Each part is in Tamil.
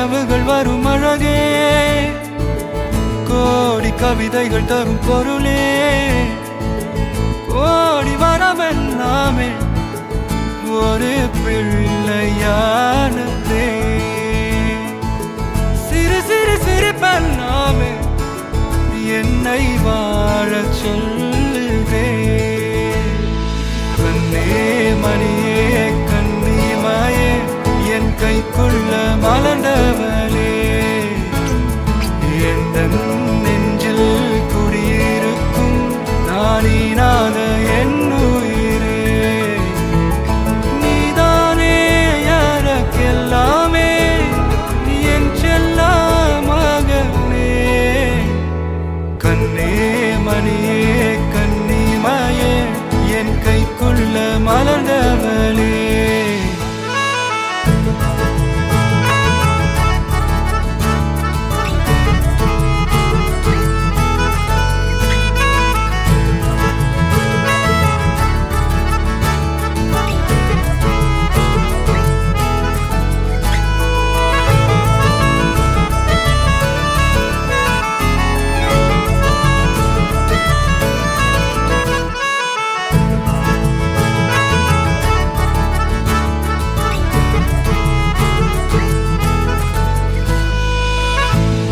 கனவுகள் வரும் அழகே, கோடி கவிதைகள் தரும் பொருளே, கோடி வரமெல்லாமே ஒரு பிள்ளையானதே. சிறு சிறு சிரிப்பெல்லாமே என்னை வாழச் சொல்லுதே. கண்ணே மணியே கண்ணிமாயே என் கைக்குள்ள மலர்ந்தவளே, எந்த நெஞ்சில் குடியிருக்கும் நானீனாத என் உயிரே. நீதானே எனக்கெல்லாமே, என் செல்ல மகனே. கண்ணே மணியே கண்ணிமாயே என் கைக்குள்ள மலர்ந்தவளே.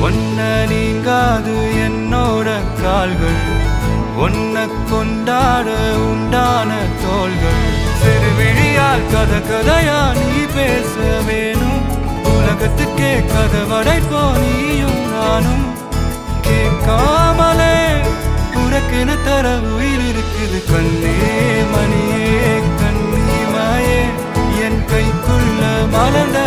ஒன்ன நீங்காது என்னோட கால்கள், ஒன்ன கொண்டாட உண்டான தோள்கள். சிறு விழியால் கதை கதையா நீ பேச வேணும், உலகத்துக்கே கதை வடைப்போ நீயும் நானும். கேட்காமலே உனக்கென தர உயிர் இருக்குது. கண்ணே மணியே கண்ணிமாயே என் கைக்குள்ள மலர்ந்த